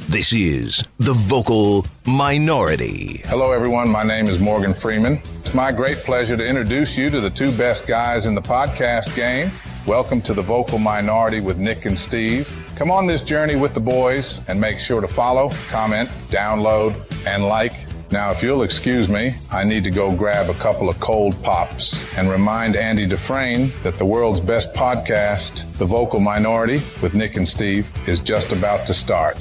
This is The Vocal Minority. Hello, everyone. My name is Morgan Freeman. It's my great pleasure to introduce you to the two best guys in the podcast game. Welcome to The Vocal Minority with Nick and Steve. Come on this journey with the boys and make sure to follow, comment, download, and like. Now, if you'll excuse me, I need to go grab a couple of cold pops and remind Andy Dufresne that the world's best podcast, The Vocal Minority with Nick and Steve, is just about to start.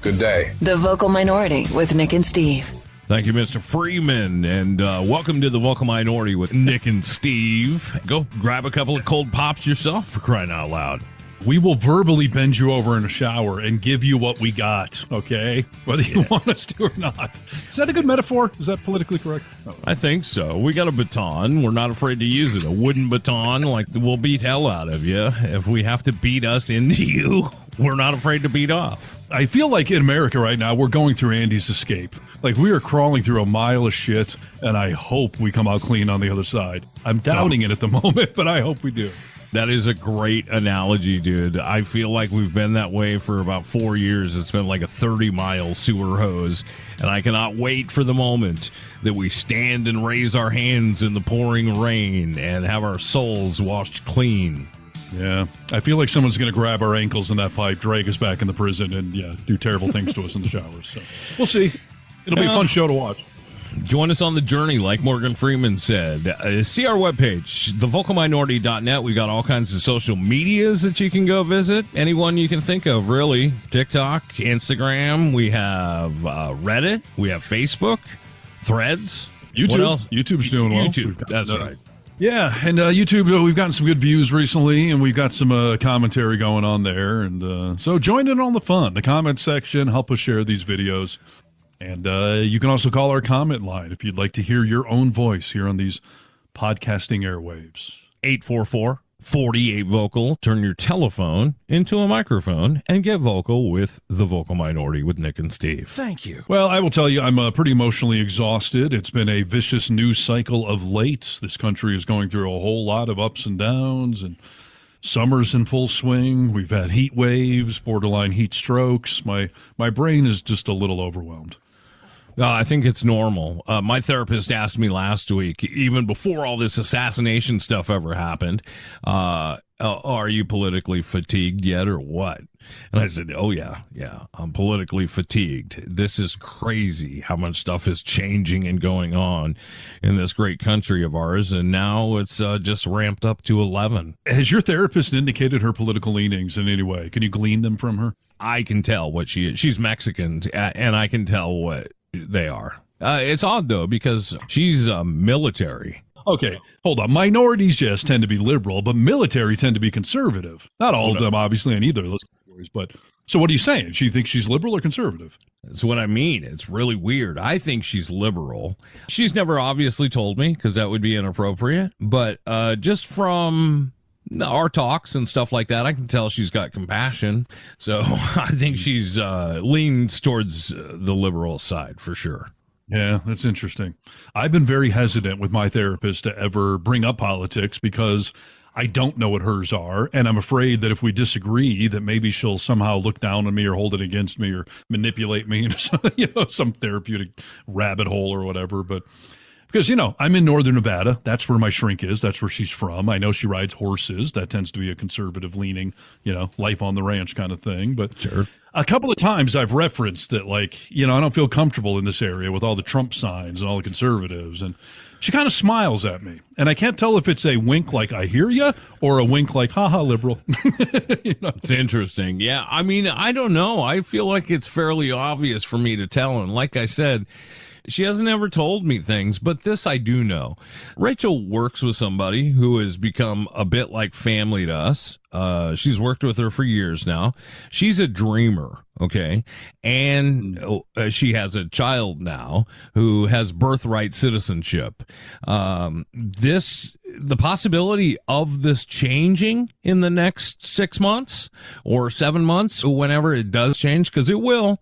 Good day. The Vocal Minority with Nick and Steve. Thank you, Mr. Freeman, and welcome to the Vocal Minority with Nick and Steve. Go grab a couple of cold pops yourself, for crying out loud. We will verbally bend you over in a shower and give you what we got, okay? Whether you want us to or not. Is that a good metaphor? Is that politically correct? Oh. I think so. We got a baton. We're not afraid to use it. A wooden baton, like we'll beat hell out of you. If we have to beat us into you, we're not afraid to beat off. I feel like in America right now, we're going through Andy's escape. Like we are crawling through a mile of shit, and I hope we come out clean on the other side. I'm doubting it at the moment, but I hope we do. That is a great analogy, dude. I feel like we've been that way for about 4 years. It's been like a 30-mile sewer hose, and I cannot wait for the moment that we stand and raise our hands in the pouring rain and have our souls washed clean. Yeah, I feel like someone's going to grab our ankles in that pipe, drag us back in the prison, and do terrible things to us in the showers. So we'll see. It'll be a fun show to watch. Join us on the journey, like Morgan Freeman said. See our webpage, thevocalminority.net. We got all kinds of social medias that you can go visit. Anyone you can think of, really. TikTok, Instagram. We have Reddit. We have Facebook, Threads. YouTube. What else? YouTube's doing well. YouTube. That's right. Yeah, and YouTube, we've gotten some good views recently, and we've got some commentary going on there. And so join in on the fun. The comment section, help us share these videos. And you can also call our comment line if you'd like to hear your own voice here on these podcasting airwaves. 844-48-VOCAL. Turn your telephone into a microphone and get vocal with the Vocal Minority with Nick and Steve. Thank you. Well, I will tell you, I'm pretty emotionally exhausted. It's been a vicious news cycle of late. This country is going through a whole lot of ups and downs, and summer's in full swing. We've had heat waves, borderline heat strokes. My brain is just a little overwhelmed. I think it's normal. My therapist asked me last week, even before all this assassination stuff ever happened, are you politically fatigued yet or what? And I said, oh, yeah, I'm politically fatigued. This is crazy how much stuff is changing and going on in this great country of ours. And now it's just ramped up to 11. Has your therapist indicated her political leanings in any way? Can you glean them from her? I can tell what she is. She's Mexican, and I can tell what they are. It's odd, though, because she's military. Okay, hold on. Minorities, yes, tend to be liberal, but military tend to be conservative. Not all of them, obviously, in either of those categories. But so what are you saying? She thinks she's liberal or conservative? That's what I mean. It's really weird. I think she's liberal. She's never obviously told me, because that would be inappropriate. But just from our talks and stuff like that, I can tell she's got compassion. So I think she's leans towards the liberal side for sure. Yeah, that's interesting. I've been very hesitant with my therapist to ever bring up politics because I don't know what hers are, and I'm afraid that if we disagree, that maybe she'll somehow look down on me or hold it against me or manipulate me into some therapeutic rabbit hole or whatever. But because, I'm in northern Nevada. That's where my shrink is. That's where she's from. I know she rides horses. That tends to be a conservative leaning, life on the ranch kind of thing. But sure. A couple of times I've referenced that, I don't feel comfortable in this area with all the Trump signs and all the conservatives. And she kind of smiles at me. And I can't tell if it's a wink like I hear you or a wink like, haha, liberal. It's interesting. Yeah, I mean, I don't know. I feel like it's fairly obvious for me to tell. And like I said, she hasn't ever told me things, but this I do know. Rachel works with somebody who has become a bit like family to us. She's worked with her for years now. She's a dreamer, okay? And she has a child now who has birthright citizenship. The possibility of this changing in the next 6 months or 7 months, whenever it does change, because it will,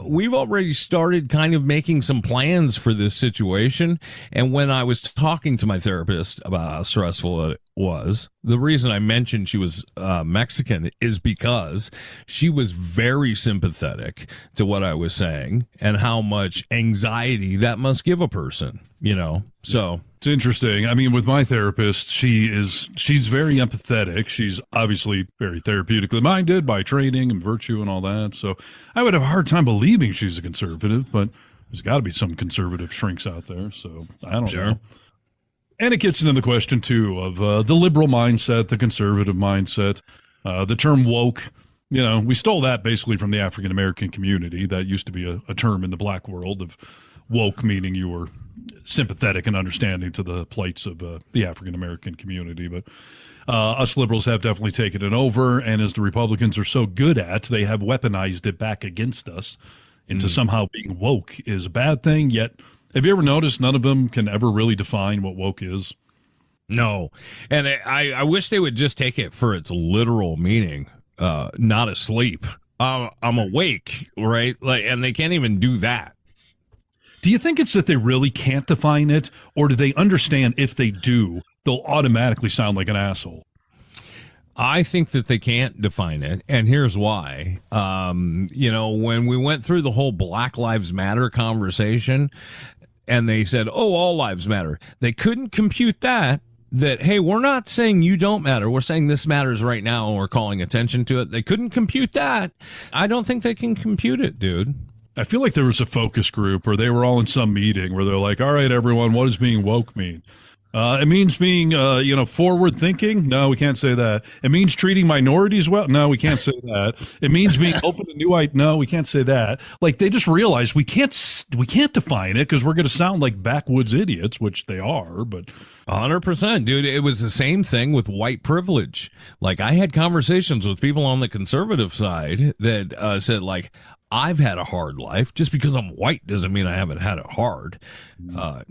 we've already started kind of making some plans for this situation. And when I was talking to my therapist about how stressful was, the reason I mentioned she was Mexican is because she was very sympathetic to what I was saying and how much anxiety that must give a person, so. It's interesting. I mean, with my therapist, she's very empathetic. She's obviously very therapeutically minded by training and virtue and all that. So I would have a hard time believing she's a conservative, but there's got to be some conservative shrinks out there. So I don't know. And it gets into the question, too, of the liberal mindset, the conservative mindset, the term woke. We stole that basically from the African-American community. That used to be a term in the black world of woke, meaning you were sympathetic and understanding to the plights of the African-American community. But us liberals have definitely taken it over. And as the Republicans are so good at, they have weaponized it back against us into somehow being woke is a bad thing. Yet, have you ever noticed none of them can ever really define what woke is? No. And I wish they would just take it for its literal meaning, not asleep. I'm awake, right? And they can't even do that. Do you think it's that they really can't define it, or do they understand if they do, they'll automatically sound like an asshole? I think that they can't define it, and here's why. When we went through the whole Black Lives Matter conversation, and they said, all lives matter, they couldn't compute that, hey, we're not saying you don't matter. We're saying this matters right now, and we're calling attention to it. They couldn't compute that. I don't think they can compute it, dude. I feel like there was a focus group, or they were all in some meeting where they're like, all right, everyone, what does being woke mean? It means being, forward thinking. No, we can't say that. It means treating minorities well. No, we can't say that. It means being open to new ideas. No, we can't say that. Like, they just realized we can't define it because we're going to sound like backwoods idiots, which they are. But 100%, dude. It was the same thing with white privilege. Like, I had conversations with people on the conservative side that said, like, I've had a hard life. Just because I'm white doesn't mean I haven't had it hard.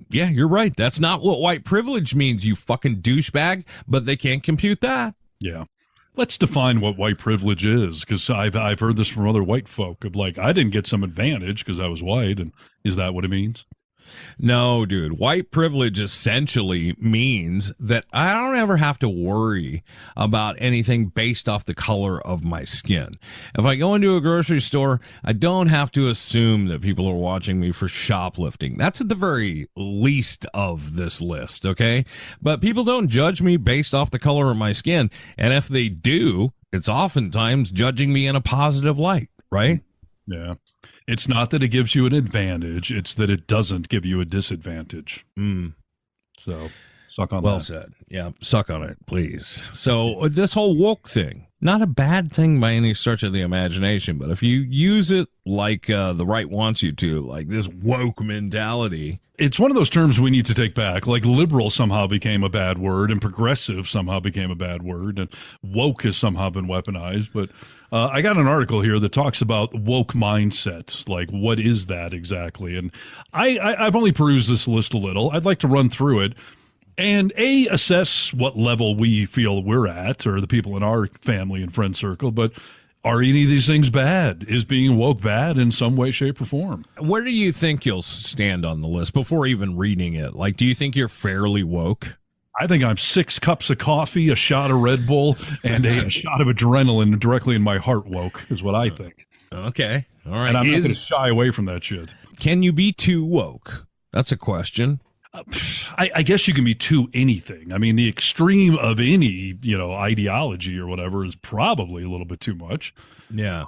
Yeah, you're right. That's not what white privilege means, you fucking douchebag, but they can't compute that. Yeah. Let's define what white privilege is, because I've heard this from other white folk of like, I didn't get some advantage because I was white. And is that what it means? No, dude. White privilege essentially means that I don't ever have to worry about anything based off the color of my skin. If I go into a grocery store, I don't have to assume that people are watching me for shoplifting. That's at the very least of this list, okay? But people don't judge me based off the color of my skin. And if they do, it's oftentimes judging me in a positive light, right? Yeah. It's not that it gives you an advantage. It's that it doesn't give you a disadvantage. So suck on that. Well said. Yeah, suck on it, please. So this whole woke thing, not a bad thing by any stretch of the imagination, but if you use it like the right wants you to, like this woke mentality. It's one of those terms we need to take back. Like liberal somehow became a bad word, and progressive somehow became a bad word, and woke has somehow been weaponized. But I got an article here that talks about woke mindset. Like, what is that exactly? And I've only perused this list a little. I'd like to run through it and assess what level we feel we're at, or the people in our family and friend circle. But are any of these things bad? Is being woke bad in some way, shape, or form? Where do you think you'll stand on the list before even reading it? Like, do you think you're fairly woke? I think I'm 6 cups of coffee, a shot of Red Bull, and a shot of adrenaline directly in my heart woke, is what I think. Okay. All right. And I'm not going to shy away from that shit. Can you be too woke? That's a question. I guess you can be too anything. I mean, the extreme of any, ideology or whatever is probably a little bit too much. Yeah.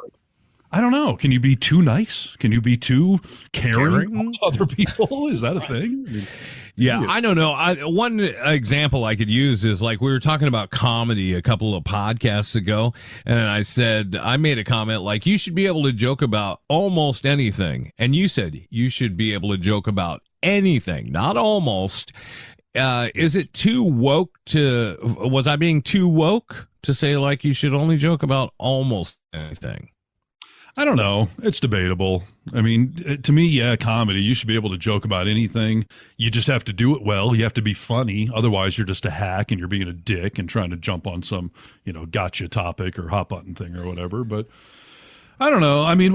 I don't know. Can you be too nice? Can you be too caring to other people? Is that a thing? Yeah, I don't know. One example I could use is like we were talking about comedy a couple of podcasts ago, and I made a comment like you should be able to joke about almost anything. And you said you should be able to joke about anything, not almost. Is it too woke was I being too woke to say like you should only joke about almost anything? I don't know. It's debatable. I mean, to me, yeah, comedy, you should be able to joke about anything. You just have to do it well. You have to be funny. Otherwise, you're just a hack and you're being a dick and trying to jump on some, gotcha topic or hot button thing or whatever. But I don't know. I mean,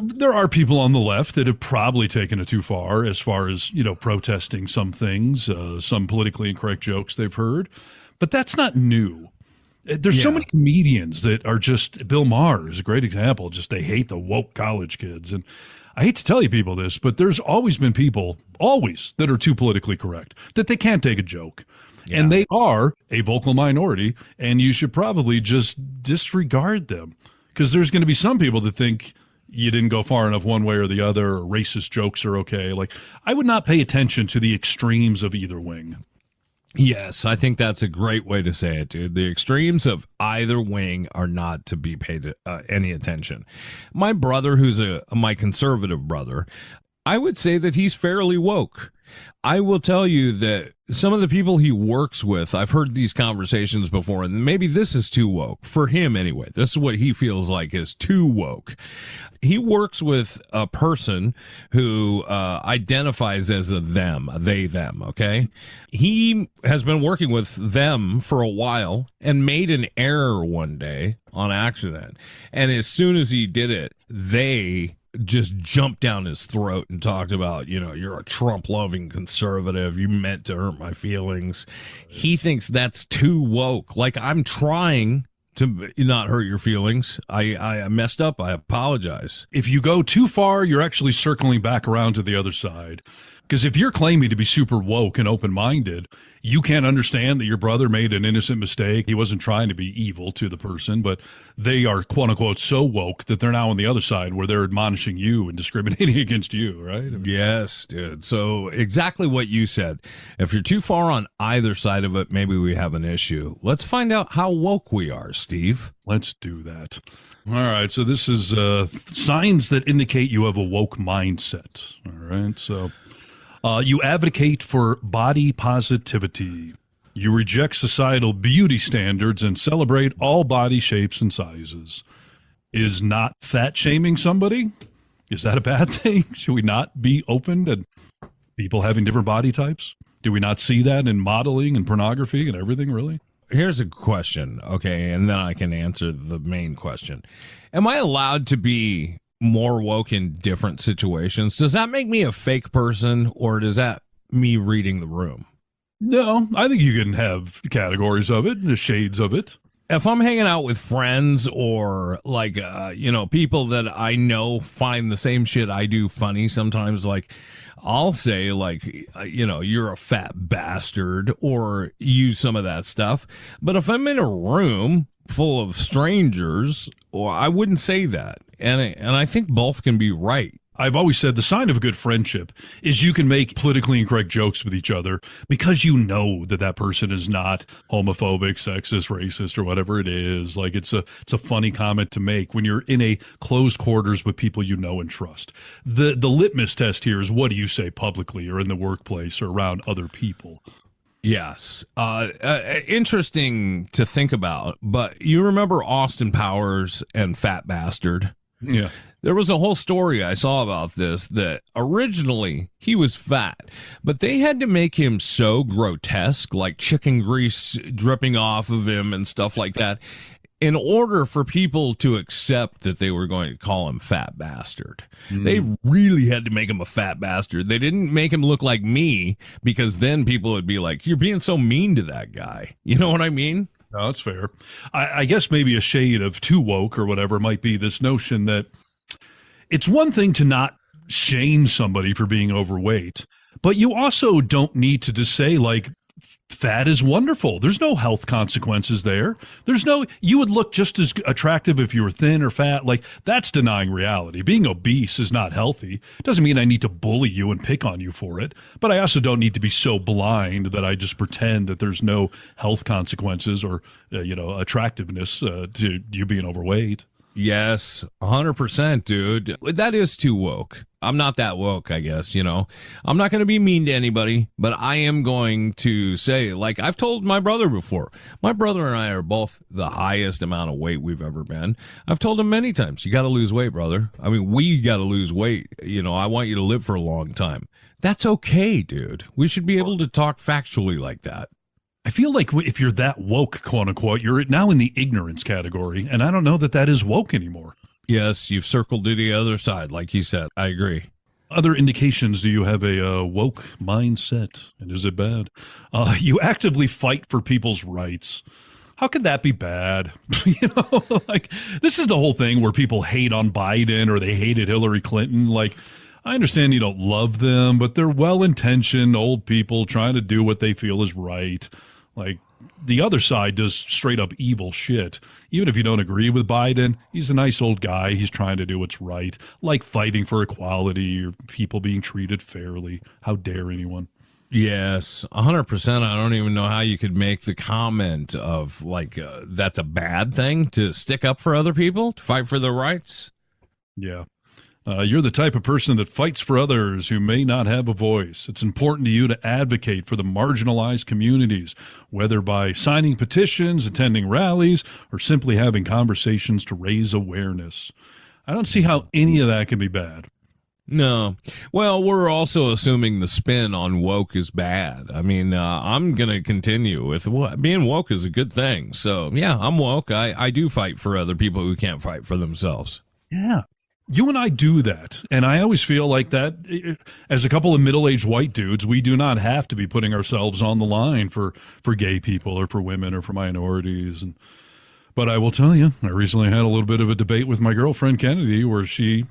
there are people on the left that have probably taken it too far as protesting some things, some politically incorrect jokes they've heard. but that's not new. There's so many comedians that are just, Bill Maher is a great example, just they hate the woke college kids. And I hate to tell you people this, but there's always been people, always, that are too politically correct, that they can't take a joke. Yeah. And they are a vocal minority, and you should probably just disregard them. Because there's going to be some people that think you didn't go far enough one way or the other, or racist jokes are okay. Like, I would not pay attention to the extremes of either wing. Yes, I think that's a great way to say it, dude. The extremes of either wing are not to be paid any attention. My brother, who's my conservative brother, I would say that he's fairly woke. I will tell you that some of the people he works with, I've heard these conversations before, and maybe this is too woke. For him, anyway. This is what he feels like is too woke. He works with a person who identifies as a them, they, them, okay? He has been working with them for a while and made an error one day on accident. And as soon as he did it, they just jumped down his throat and talked about, you're a Trump-loving conservative. You meant to hurt my feelings. He thinks that's too woke. Like, I'm trying to not hurt your feelings. I messed up. I apologize. If you go too far, you're actually circling back around to the other side. Because if you're claiming to be super woke and open-minded, you can't understand that your brother made an innocent mistake. He wasn't trying to be evil to the person, but they are, quote-unquote, so woke that they're now on the other side where they're admonishing you and discriminating against you, right? I mean, yes, dude. So exactly what you said. If you're too far on either side of it, maybe we have an issue. Let's find out how woke we are, Steve. Let's do that. All right, so this is signs that indicate you have a woke mindset. All right, so... you advocate for body positivity. You reject societal beauty standards and celebrate all body shapes and sizes. Is not fat shaming somebody? Is that a bad thing? Should we not be open to people having different body types? Do we not see that in modeling and pornography and everything, really? Here's a question, okay, and then I can answer the main question. Am I allowed to be more woke in different situations? Does that make me a fake person, or does that me reading the room? No, I think you can have categories of it, the shades of it. If I'm hanging out with friends or like, people that I know find the same shit I do funny sometimes, like I'll say like, you're a fat bastard or use some of that stuff. But if I'm in a room full of strangers, or I wouldn't say that. And I think both can be right. I've always said the sign of a good friendship is you can make politically incorrect jokes with each other because you know that person is not homophobic, sexist, racist, or whatever it is. Like it's a funny comment to make when you're in a closed quarters with people you know and trust. The litmus test here is, what do you say publicly or in the workplace or around other people? Yes. Interesting to think about, but you remember Austin Powers and Fat Bastard? Yeah. There was a whole story I saw about this, that originally he was fat, but they had to make him so grotesque, like chicken grease dripping off of him and stuff like that, in order for people to accept that they were going to call him Fat Bastard. They really had to make him a fat bastard. They didn't make him look like me, because then people would be like, you're being so mean to that guy. You know what I mean? No, that's fair. I guess maybe a shade of too woke or whatever might be this notion that it's one thing to not shame somebody for being overweight, but you also don't need to just say like, fat is wonderful. There's no health consequences there. You would look just as attractive if you were thin or fat. Like, that's denying reality. Being obese is not healthy. It doesn't mean I need to bully you and pick on you for it, but I also don't need to be so blind that I just pretend that there's no health consequences or, attractiveness to you being overweight. Yes, 100%, dude. That is too woke. I'm not that woke, I guess, I'm not going to be mean to anybody, but I am going to say, like I've told my brother before, my brother and I are both the highest amount of weight we've ever been. I've told him many times, you got to lose weight, brother. I mean, we got to lose weight. I want you to live for a long time. That's okay, dude. We should be able to talk factually like that. I feel like if you're that woke, quote unquote, you're now in the ignorance category, and I don't know that is woke anymore. Yes, you've circled to the other side, like you said. I agree. Other indications, do you have a woke mindset? And is it bad? You actively fight for people's rights. How could that be bad? Like, this is the whole thing where people hate on Biden or they hated Hillary Clinton. Like, I understand you don't love them, but they're well-intentioned old people trying to do what they feel is right. Like, the other side does straight up evil shit. Even if you don't agree with Biden, he's a nice old guy. He's trying to do what's right, like fighting for equality or people being treated fairly. How dare anyone? Yes, 100%. I don't even know how you could make the comment of like that's a bad thing to stick up for other people, to fight for their rights. Yeah. You're the type of person that fights for others who may not have a voice. It's important to you to advocate for the marginalized communities, whether by signing petitions, attending rallies, or simply having conversations to raise awareness. I don't see how any of that can be bad. No. Well, we're also assuming the spin on woke is bad. I mean, I'm going to continue with being woke is a good thing. So, yeah, I'm woke. I do fight for other people who can't fight for themselves. Yeah. You and I do that, and I always feel like that as a couple of middle-aged white dudes, we do not have to be putting ourselves on the line for gay people or for women or for minorities. But I will tell you, I recently had a little bit of a debate with my girlfriend Kennedy where we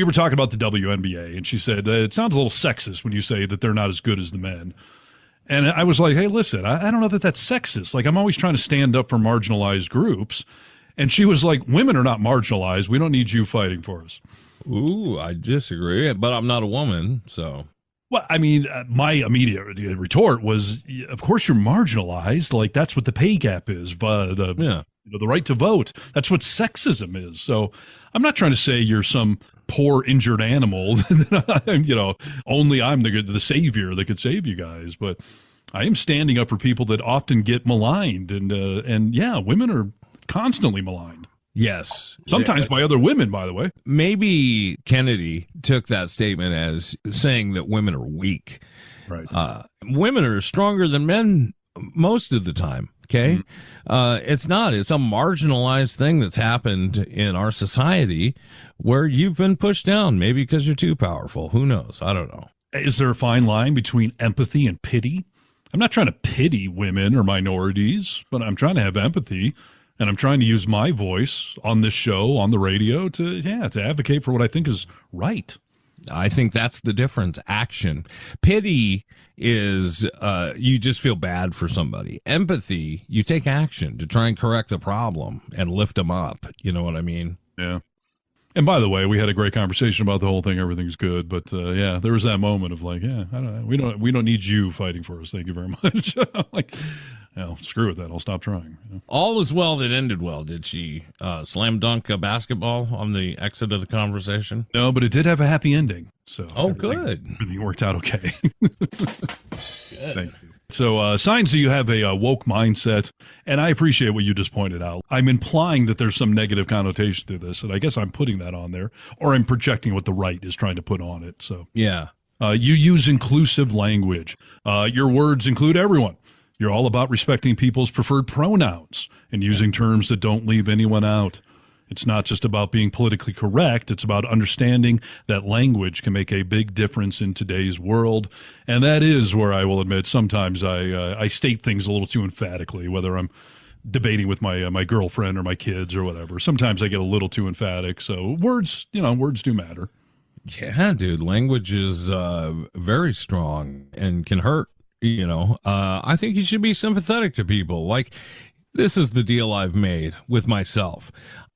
were talking about the WNBA, and she said, it sounds a little sexist when you say that they're not as good as the men. And I was like, hey, listen, I don't know that that's sexist. Like, I'm always trying to stand up for marginalized groups. And she was like, women are not marginalized. We don't need you fighting for us. Ooh, I disagree, but I'm not a woman, so. Well, I mean, my immediate retort was, of course you're marginalized. Like, that's what the pay gap is, the right to vote. That's what sexism is. So I'm not trying to say you're some poor injured animal. Only I'm the savior that could save you guys. But I am standing up for people that often get maligned. And yeah, women are constantly maligned. Yes. Sometimes by other women, by the way. Maybe Kennedy took that statement as saying that women are weak. Right. Women are stronger than men most of the time. Okay. Mm-hmm. It's not. It's a marginalized thing that's happened in our society where you've been pushed down, maybe because you're too powerful. Who knows? I don't know. Is there a fine line between empathy and pity? I'm not trying to pity women or minorities, but I'm trying to have empathy. And I'm trying to use my voice on this show, on the radio, to advocate for what I think is right. I think that's the difference. Action. Pity is you just feel bad for somebody. Empathy, you take action to try and correct the problem and lift them up. You know what I mean? Yeah. And by the way, we had a great conversation about the whole thing. Everything's good, but there was that moment of like, we don't need you fighting for us. Thank you very much. Like, screw it then. I'll stop trying. All is well that ended well. Did she slam dunk a basketball on the exit of the conversation? No, but it did have a happy ending. So good. Everything worked out okay. Good. Thank you. So signs that you have a woke mindset, and I appreciate what you just pointed out. I'm implying that there's some negative connotation to this, and I guess I'm putting that on there, or I'm projecting what the right is trying to put on it. So yeah. You use inclusive language. Your words include everyone. You're all about respecting people's preferred pronouns and using terms that don't leave anyone out. It's not just about being politically correct. It's about understanding that language can make a big difference in today's world. And that is where I will admit sometimes I state things a little too emphatically, whether I'm debating with my girlfriend or my kids or whatever. Sometimes I get a little too emphatic. So words do matter. Yeah, dude. Language is very strong and can hurt. I think you should be sympathetic to people. Like, this is the deal I've made with myself.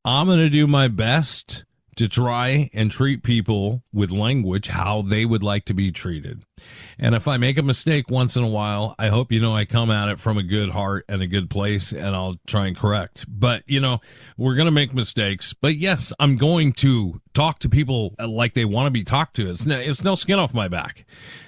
I'm going to do my best to try and treat people with language how they would like to be treated. And if I make a mistake once in a while, I hope I come at it from a good heart and a good place, and I'll try and correct. But, we're going to make mistakes. But yes, I'm going to talk to people like they want to be talked to. It's no skin off my back.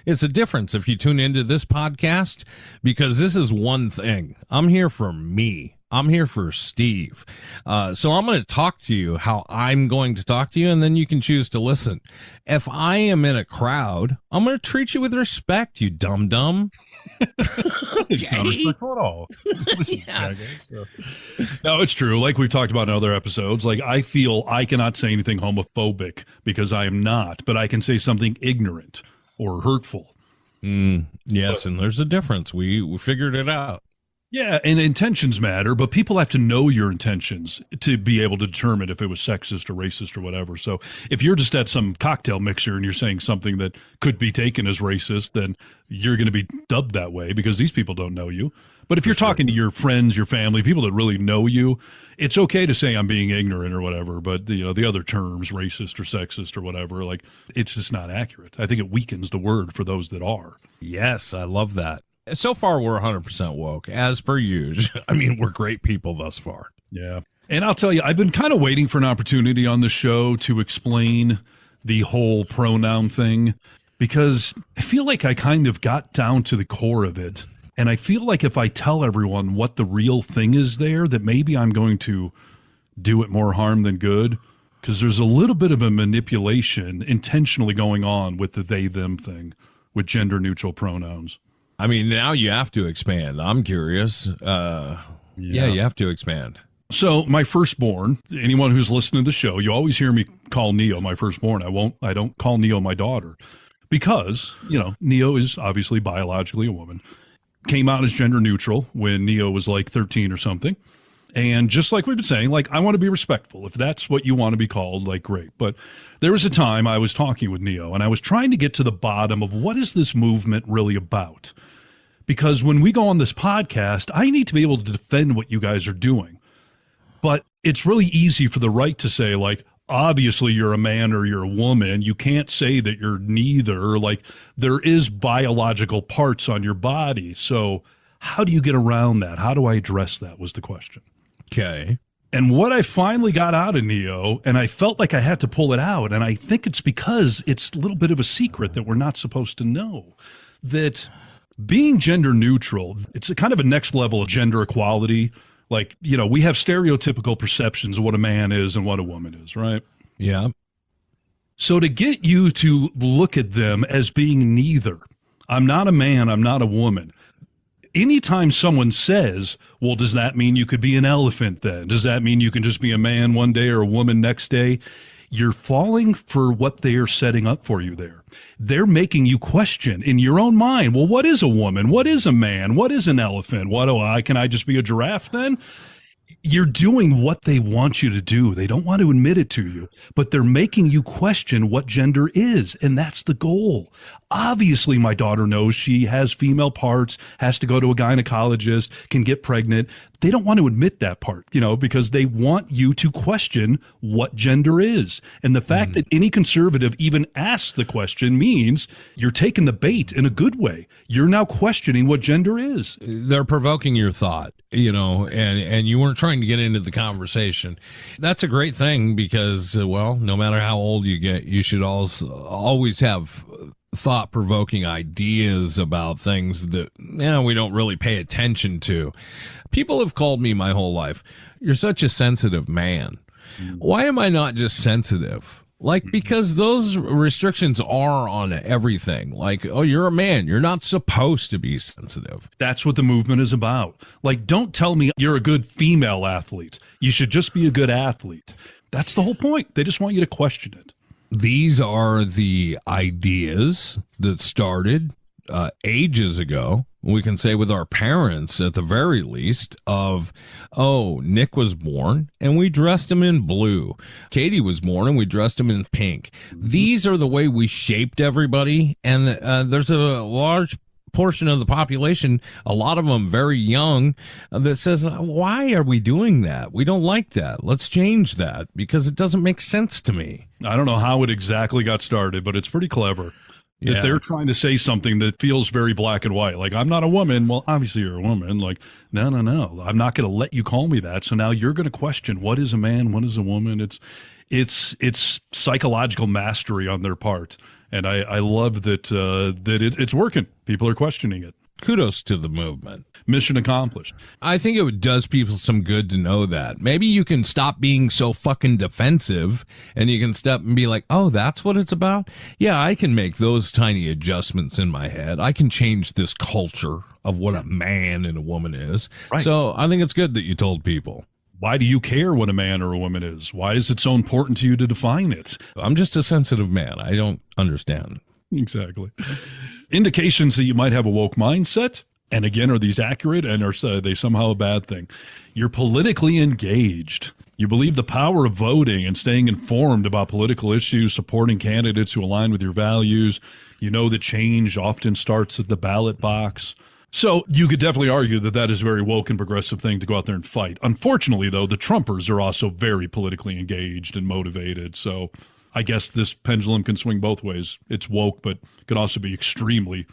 It's a difference if you tune into this podcast, because this is one thing. I'm here for me. I'm here for Steve. So I'm going to talk to you how I'm going to talk to you, and then you can choose to listen. If I am in a crowd, I'm going to treat you with respect, you dum-dum. It's not respectful at all. Listen, no, it's true. Like we've talked about in other episodes, like I feel I cannot say anything homophobic because I am not, but I can say something ignorant or hurtful. Yes, and there's a difference. We figured it out. Yeah, and intentions matter, but people have to know your intentions to be able to determine if it was sexist or racist or whatever. So if you're just at some cocktail mixer and you're saying something that could be taken as racist, then you're going to be dubbed that way because these people don't know you. But if you're talking to your friends, your family, people that really know you, it's okay to say I'm being ignorant or whatever. But the other terms, racist or sexist or whatever, like it's just not accurate. I think it weakens the word for those that are. Yes, I love that. So far, we're 100% woke, as per usual. I mean, we're great people thus far. Yeah. And I'll tell you, I've been kind of waiting for an opportunity on the show to explain the whole pronoun thing because I feel like I kind of got down to the core of it. And I feel like if I tell everyone what the real thing is there, that maybe I'm going to do it more harm than good because there's a little bit of a manipulation intentionally going on with the they, them thing with gender neutral pronouns. I mean, now you have to expand. I'm curious. Yeah, you have to expand. So my firstborn, anyone who's listening to the show, you always hear me call Neo my firstborn. I don't call Neo my daughter because, Neo is obviously biologically a woman. Came out as gender neutral when Neo was like 13 or something. And just like we've been saying, like, I want to be respectful. If that's what you want to be called, like, great. But there was a time I was talking with Neo and I was trying to get to the bottom of what is this movement really about? Because when we go on this podcast, I need to be able to defend what you guys are doing. But it's really easy for the right to say, like, obviously you're a man or you're a woman. You can't say that you're neither. Like, there is biological parts on your body. So how do you get around that? How do I address that was the question. Okay. And what I finally got out of Neo, and I felt like I had to pull it out, and I think it's because it's a little bit of a secret that we're not supposed to know, that being gender neutral, it's a kind of a next level of gender equality. Like, we have stereotypical perceptions of what a man is and what a woman is, right? Yeah. So to get you to look at them as being neither, I'm not a man, I'm not a woman. Anytime someone says, well, does that mean you could be an elephant then? Does that mean you can just be a man one day or a woman next day? You're falling for what they are setting up for you there. They're making you question in your own mind, well, what is a woman? What is a man? What is an elephant? Can I just be a giraffe then? You're doing what they want you to do. They don't want to admit it to you, but they're making you question what gender is, and that's the goal. Obviously, my daughter knows she has female parts, has to go to a gynecologist, can get pregnant. They don't want to admit that part, because they want you to question what gender is. And the fact that any conservative even asks the question means you're taking the bait in a good way. You're now questioning what gender is. They're provoking your thought, and you weren't trying to get into the conversation. That's a great thing because, no matter how old you get, you should always have thought-provoking ideas about things that we don't really pay attention to. People have called me my whole life, you're such a sensitive man. Why am I not just sensitive? Like, because those restrictions are on everything. Like, oh, you're a man, you're not supposed to be sensitive. That's what the movement is about. Like, don't tell me you're a good female athlete. You should just be a good athlete. That's the whole point. They just want you to question it. These are the ideas that started ages ago. We can say with our parents at the very least of, Nick was born and we dressed him in blue. Katie was born and we dressed him in pink. These are the way we shaped everybody. And there's a large portion of the population, a lot of them very young, that says, why are we doing that? We don't like that. Let's change that because it doesn't make sense to me. I don't know how it exactly got started, but it's pretty clever. That they're trying to say something that feels very black and white. Like, I'm not a woman. Well, obviously you're a woman. Like, no. I'm not going to let you call me that. So now you're going to question what is a man, what is a woman. It's psychological mastery on their part. And I love that it's working. People are questioning it. kudos to the movement. Mission accomplished. I think it does people some good to know that. Maybe you can stop being so fucking defensive and you can step and be like, oh, that's what it's about? Yeah, I can make those tiny adjustments in my head. I can change this culture of what a man and a woman is. Right. So I think it's good that you told people. Why do you care what a man or a woman is? Why is it so important to you to define it? I'm just a sensitive man. I don't understand. Exactly. Indications that you might have a woke mindset. And again, are these accurate and are they somehow a bad thing? You're politically engaged. You believe the power of voting and staying informed about political issues, supporting candidates who align with your values. You know that change often starts at the ballot box. So you could definitely argue that that is a very woke and progressive thing to go out there and fight. Unfortunately, though, the Trumpers are also very politically engaged and motivated. So I guess this pendulum can swing both ways. It's woke, but could also be extremely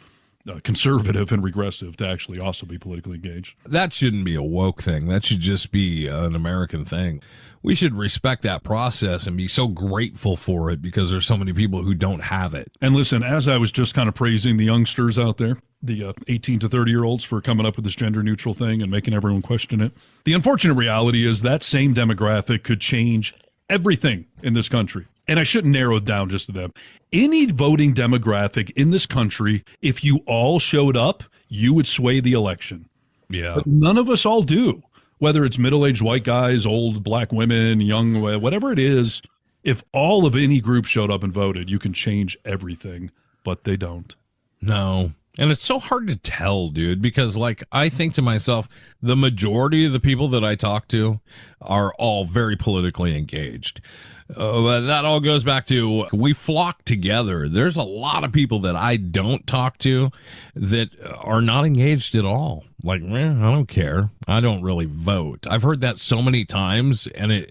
conservative and regressive to actually also be politically engaged. That shouldn't be a woke thing. That should just be an American thing. We should respect that process and be so grateful for it because there's so many people who don't have it. And listen, as I was just kind of praising the youngsters out there, the 18 to 30-year-olds for coming up with this gender-neutral thing and making everyone question it, the unfortunate reality is that same demographic could change everything in this country. And I shouldn't narrow it down just to them. Any voting demographic in this country, if you all showed up, you would sway the election. Yeah. But none of us all do. Whether it's middle-aged white guys, old black women, young, whatever it is, if all of any group showed up and voted, you can change everything, but they don't. No. And it's so hard to tell, dude, because, like, I think to myself, the majority of the people that I talk to are all very politically engaged. That all goes back to we flock together. There's a lot of people that I don't talk to that are not engaged at all. Like, I don't care. I don't really vote. I've heard that so many times, and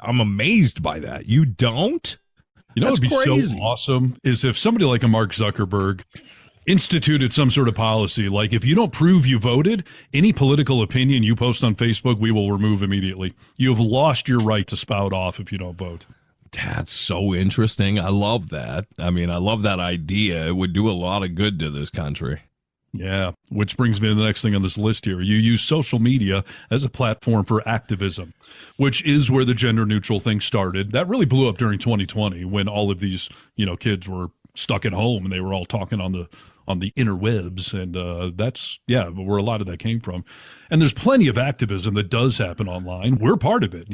I'm amazed by that. You don't? You know what would be crazy. So awesome is if somebody like a Mark Zuckerberg instituted some sort of policy, like if you don't prove you voted, any political opinion you post on Facebook, we will remove immediately. You have lost your right to spout off if you don't vote. That's so interesting. I love that. I mean, I love that idea. It would do a lot of good to this country. Yeah, which brings me to the next thing on this list here. You use social media as a platform for activism, which is where the gender neutral thing started. That really blew up during 2020 when all of these, kids were stuck at home and they were all talking on the interwebs, and that's where a lot of that came from. And there's plenty of activism that does happen online. We're part of it.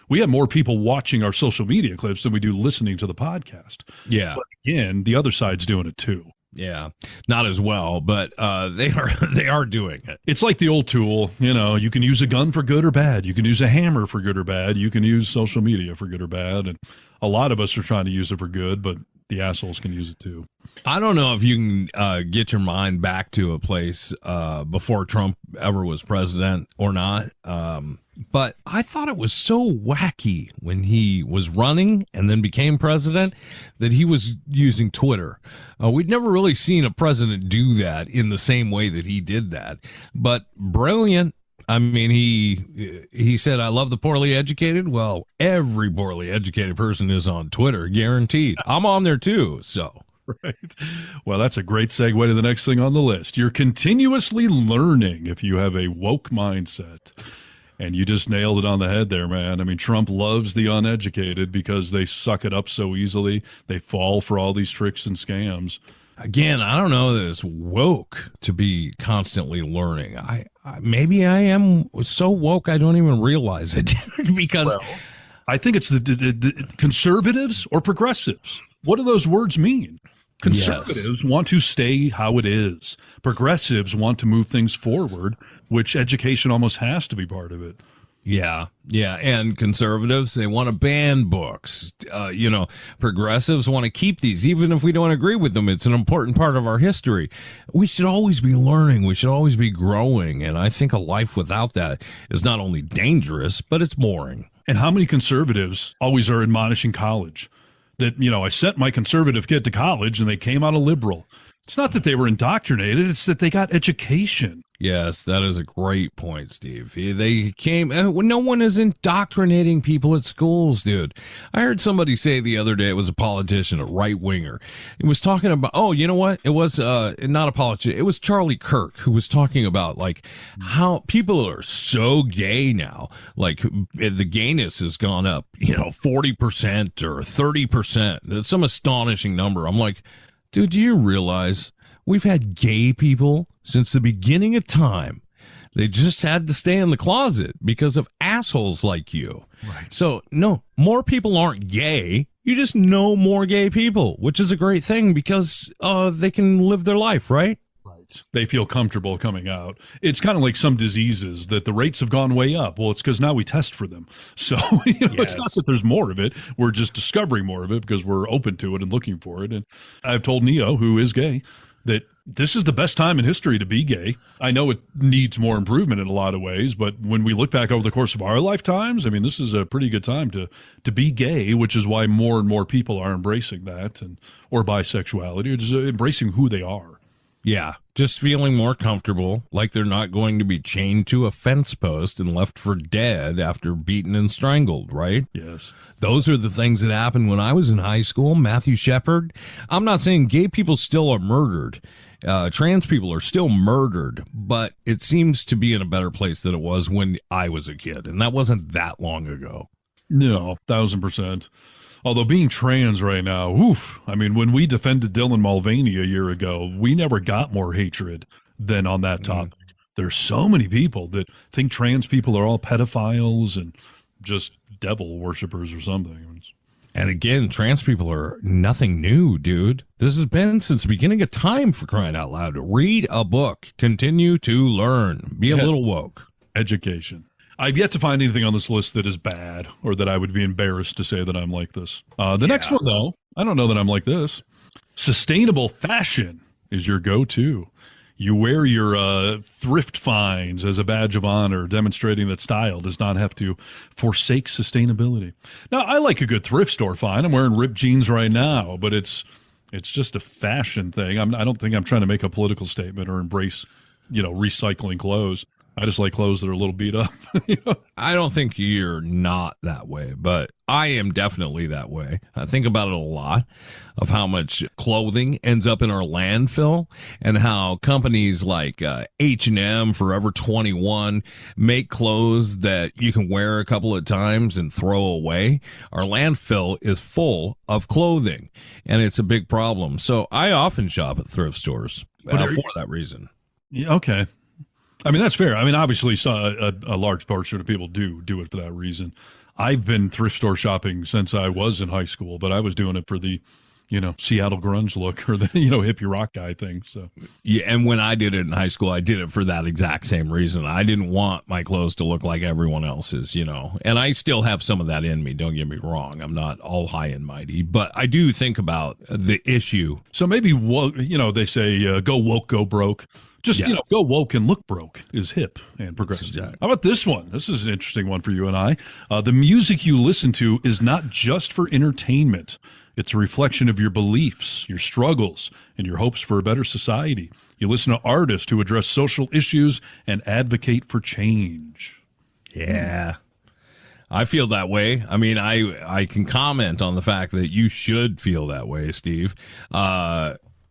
We have more people watching our social media clips than we do listening to the podcast. Yeah, but again, the other side's doing it too. Yeah, not as well, but they are doing it. It's like the old tool, you can use a gun for good or bad. You can use a hammer for good or bad. You can use social media for good or bad. And a lot of us are trying to use it for good, but the assholes can use it too. I don't know if you can get your mind back to a place before Trump ever was president or not. But I thought it was so wacky when he was running and then became president that he was using Twitter. We'd never really seen a president do that in the same way that he did that. But brilliant. I mean, he said, I love the poorly educated. Well, every poorly educated person is on Twitter, guaranteed. I'm on there too, so. Right. Well, that's a great segue to the next thing on the list. You're continuously learning if you have a woke mindset. And you just nailed it on the head there, man. I mean, Trump loves the uneducated because they suck it up so easily. They fall for all these tricks and scams. Again, I don't know that it's woke to be constantly learning. Maybe I am so woke I don't even realize it because I think it's the conservatives or progressives. What do those words mean? Conservatives want to stay how it is. Progressives want to move things forward, which education almost has to be part of it. Yeah. And conservatives, they want to ban books. Progressives want to keep these, even if we don't agree with them. It's an important part of our history. We should always be learning. We should always be growing. And I think a life without that is not only dangerous, but it's boring. And how many conservatives always are admonishing college? That, I sent my conservative kid to college and they came out a liberal. It's not that they were indoctrinated, it's that they got education. Yes, that is a great point, Steve. They came, no one is indoctrinating people at schools, dude. I heard somebody say the other day, it was a politician, a right winger. It was talking about, oh, you know what? It was not a politician. It was Charlie Kirk who was talking about like how people are so gay now. Like the gayness has gone up, 40% or 30%. That's some astonishing number. I'm like, dude, do you realize we've had gay people since the beginning of time? They just had to stay in the closet because of assholes like you. Right. So, no, more people aren't gay. You just know more gay people, which is a great thing because they can live their life, right? Right. They feel comfortable coming out. It's kind of like some diseases that the rates have gone way up. Well, it's because now we test for them. So It's not that there's more of it. We're just discovering more of it because we're open to it and looking for it. And I've told Neo, who is gay, that this is the best time in history to be gay. I know it needs more improvement in a lot of ways, but when we look back over the course of our lifetimes, I mean, this is a pretty good time to be gay, which is why more and more people are embracing that or bisexuality, or just embracing who they are. Yeah, just feeling more comfortable, like they're not going to be chained to a fence post and left for dead after beaten and strangled, right? Yes. Those are the things that happened when I was in high school. Matthew Shepard. I'm not saying gay people still are murdered. Trans people are still murdered, but it seems to be in a better place than it was when I was a kid, and that wasn't that long ago. No, 1,000%. Although being trans right now, oof, I mean, when we defended Dylan Mulvaney a year ago, we never got more hatred than on that topic. There's so many people that think trans people are all pedophiles and just devil worshipers or something. And again, trans people are nothing new, dude. This has been since the beginning of time, for crying out loud. Read a book. Continue to learn. Be a little woke. Education. I've yet to find anything on this list that is bad or that I would be embarrassed to say that I'm like this. The next one, though, I don't know that I'm like this. Sustainable fashion is your go-to. You wear your thrift finds as a badge of honor, demonstrating that style does not have to forsake sustainability. Now, I like a good thrift store find. I'm wearing ripped jeans right now, but it's just a fashion thing. I don't think I'm trying to make a political statement or embrace, recycling clothes. I just like clothes that are a little beat up. I don't think you're not that way, but I am definitely that way. I think about it a lot of how much clothing ends up in our landfill and how companies like H&M, Forever 21 make clothes that you can wear a couple of times and throw away. Our landfill is full of clothing, and it's a big problem. So I often shop at thrift stores for that reason. Yeah, okay. I mean, that's fair. I mean, obviously, a large portion of people do it for that reason. I've been thrift store shopping since I was in high school, but I was doing it for the, Seattle grunge look or the, hippie rock guy thing. So yeah, and when I did it in high school, I did it for that exact same reason. I didn't want my clothes to look like everyone else's, and I still have some of that in me. Don't get me wrong. I'm not all high and mighty, but I do think about the issue. So maybe, they say go woke, go broke. Just, go woke and look broke is hip and progressive. Exactly. How about this one? This is an interesting one for you and I. The music you listen to is not just for entertainment. It's a reflection of your beliefs, your struggles, and your hopes for a better society. You listen to artists who address social issues and advocate for change. Yeah. I feel that way. I mean, I can comment on the fact that you should feel that way, Steve.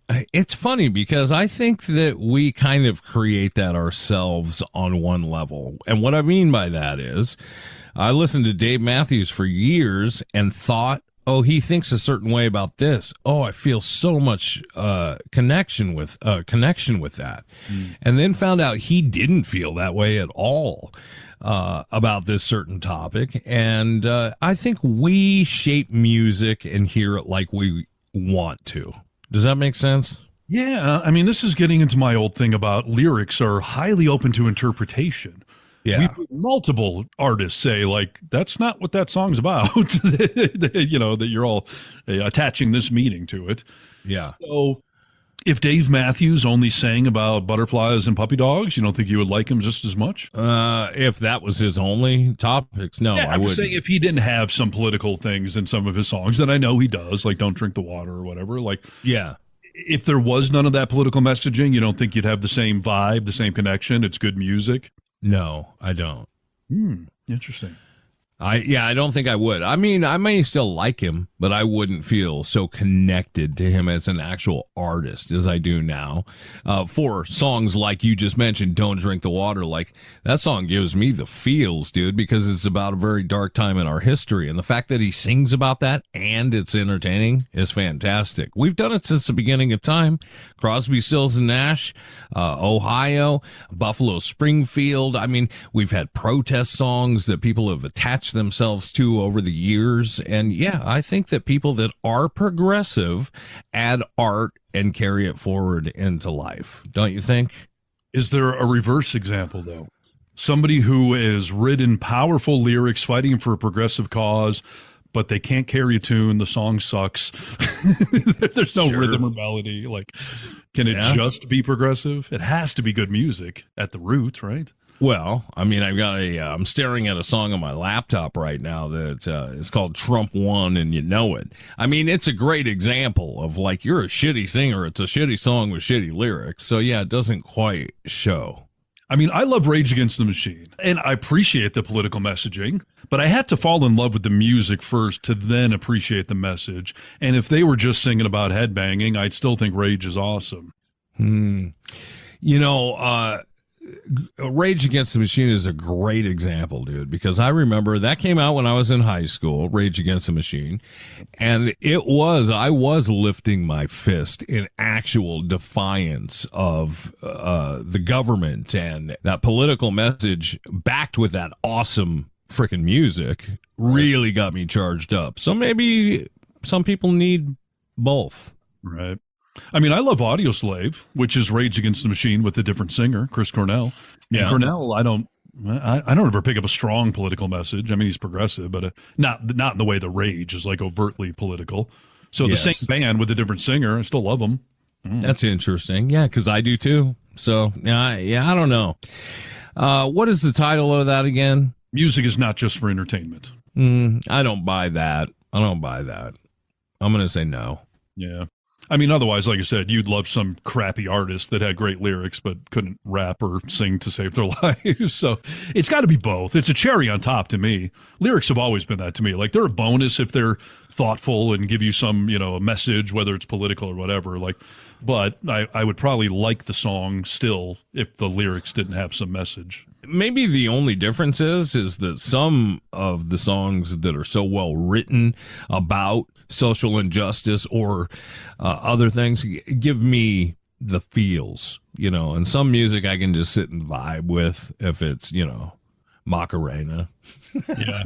It's funny because I think that we kind of create that ourselves on one level. And what I mean by that is I listened to Dave Matthews for years and thought, oh, he thinks a certain way about this. Oh, I feel so much connection with that. And then found out he didn't feel that way at all about this certain topic. And I think we shape music and hear it like we want to. Does that make sense? Yeah. I mean, this is getting into my old thing about lyrics are highly open to interpretation. Yeah. We've heard multiple artists say, like, that's not what that song's about, that you're all attaching this meaning to it. Yeah. So if Dave Matthews only sang about butterflies and puppy dogs, you don't think you would like him just as much? If that was his only topics, no, I would. Saying if he didn't have some political things in some of his songs, that I know he does, like Don't Drink the Water or whatever, like, yeah. if there was none of that political messaging, you don't think you'd have the same vibe, the same connection? It's good music? No, I don't. Interesting. I don't think I would. I mean, I may still like him, but I wouldn't feel so connected to him as an actual artist as I do now. For songs like you just mentioned, Don't Drink the Water, like that song gives me the feels, dude, because it's about a very dark time in our history. And the fact that he sings about that and it's entertaining is fantastic. We've done it since the beginning of time. Crosby, Stills and Nash, Ohio, Buffalo Springfield. I mean, we've had protest songs that people have attached themselves to over the years. And yeah, I think that people that are progressive add art and carry it forward into life. Don't you think? Is there a reverse example, though? Somebody who has written powerful lyrics fighting for a progressive cause, but they can't carry a tune. The song sucks. There's no rhythm or melody. Like, can it just be progressive? It has to be good music at the root, right? Well, I mean, I'm staring at a song on my laptop right now that is called Trump Won and You Know It. I mean, it's a great example of like, you're a shitty singer. It's a shitty song with shitty lyrics. So yeah, it doesn't quite show. I mean, I love Rage Against the Machine and I appreciate the political messaging, but I had to fall in love with the music first to then appreciate the message. And if they were just singing about headbanging, I'd still think Rage is awesome. You know, Rage Against the Machine is a great example, dude, because I remember that came out when I was in high school, Rage Against the Machine, and I was lifting my fist in actual defiance of the government, and that political message backed with that awesome freaking music really got me charged up. So maybe some people need both. Right. I mean, I love Audio Slave, which is Rage Against the Machine with a different singer, Chris Cornell. Yeah. And Cornell, I don't ever pick up a strong political message. I mean, he's progressive, but not in the way the Rage is like overtly political. So the same band with a different singer, I still love them. That's interesting. Yeah, because I do too. So I don't know. What is the title of that again? Music is not just for entertainment. I don't buy that. I'm going to say no. Yeah. I mean, otherwise, like I said, you'd love some crappy artist that had great lyrics but couldn't rap or sing to save their lives. So it's got to be both. It's a cherry on top to me. Lyrics have always been that to me. Like, they're a bonus if they're thoughtful and give you some, a message, whether it's political or whatever. Like, but I would probably like the song still if the lyrics didn't have some message. Maybe the only difference is that some of the songs that are so well written about social injustice or other things give me the feels, and some music I can just sit and vibe with if it's, Macarena. Yeah.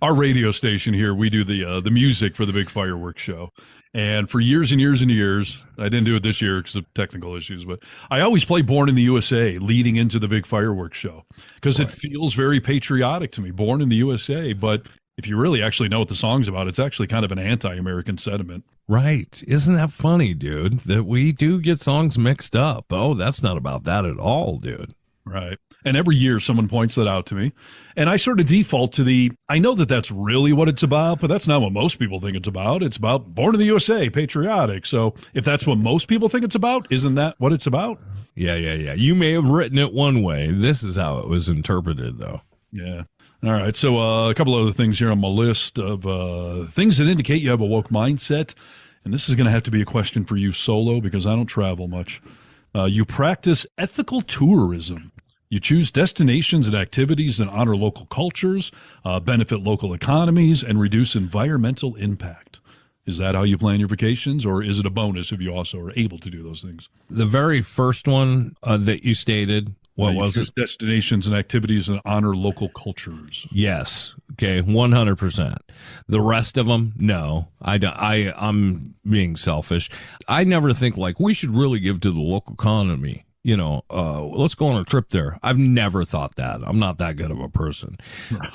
Our radio station here, we do the music for the big fireworks show. And for years and years and years, I didn't do it this year because of technical issues, but I always play Born in the USA leading into the big fireworks show because it feels very patriotic to me, Born in the USA. But if you really actually know what the song's about, it's actually kind of an anti-American sentiment. Right. Isn't that funny, dude, that we do get songs mixed up? Oh, that's not about that at all, dude. Right. And every year someone points that out to me. And I sort of default to I know that that's really what it's about, but that's not what most people think it's about. It's about Born in the USA, patriotic. So if that's what most people think it's about, isn't that what it's about? Yeah. You may have written it one way. This is how it was interpreted, though. Yeah. All right. So a couple other things here on my list of things that indicate you have a woke mindset. And this is going to have to be a question for you solo because I don't travel much. You practice ethical tourism. You choose destinations and activities that honor local cultures, benefit local economies, and reduce environmental impact. Is that how you plan your vacations, or is it a bonus if you also are able to do those things? The very first one that you stated, what was it? Destinations and activities that honor local cultures. Yes. Okay. 100%. The rest of them, no. I'm being selfish. I never think like we should really give to the local economy. Let's go on a trip there. I've never thought that. I'm not that good of a person.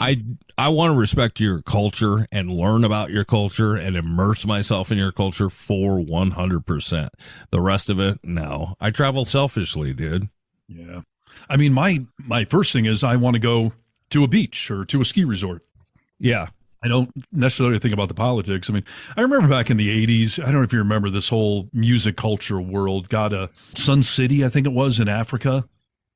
I want to respect your culture and learn about your culture and immerse myself in your culture for 100%. The rest of it, no. I travel selfishly, dude. Yeah. I mean, my first thing is I want to go to a beach or to a ski resort. Yeah. I don't necessarily think about the politics. I mean, I remember back in the 80s, I don't know if you remember this whole music culture world got a Sun City, I think it was, in Africa.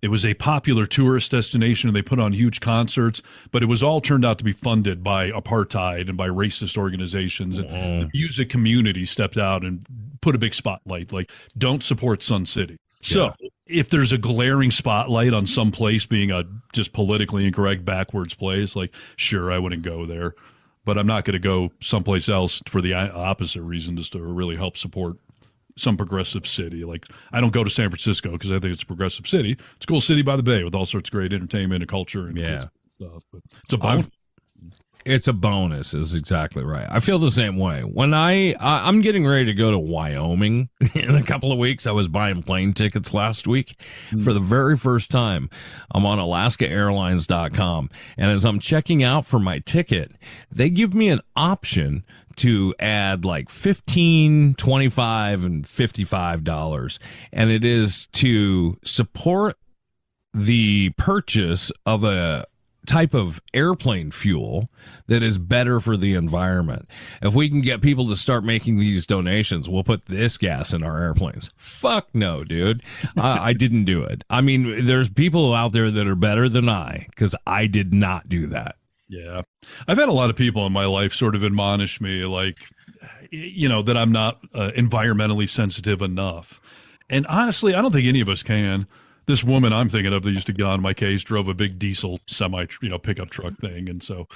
It was a popular tourist destination and they put on huge concerts, but it was all turned out to be funded by apartheid and by racist organizations. And the music community stepped out and put a big spotlight, like, don't support Sun City. So if there's a glaring spotlight on some place being a just politically incorrect backwards place, like, sure, I wouldn't go there, but I'm not going to go someplace else for the opposite reason, just to really help support some progressive city. Like, I don't go to San Francisco because I think it's a progressive city. It's a cool city by the bay with all sorts of great entertainment and culture and cool stuff. But it's a bonus. It's a bonus, is exactly right. I feel the same way. When I'm getting ready to go to Wyoming in a couple of weeks. I was buying plane tickets last week for the very first time. I'm on AlaskaAirlines.com, and as I'm checking out for my ticket, they give me an option to add like $15, $25, and $55, and it is to support the purchase of a type of airplane fuel that is better for the environment. If we can get people to start making these donations, we'll put this gas in our airplanes. Fuck no, dude. I didn't do it. I mean, there's people out there that are better than I, because I did not do that. Yeah. I've had a lot of people in my life sort of admonish me, like, that I'm not environmentally sensitive enough. And honestly, I don't think any of us can. This woman I'm thinking of that used to get on my case drove a big diesel semi, pickup truck thing. And so,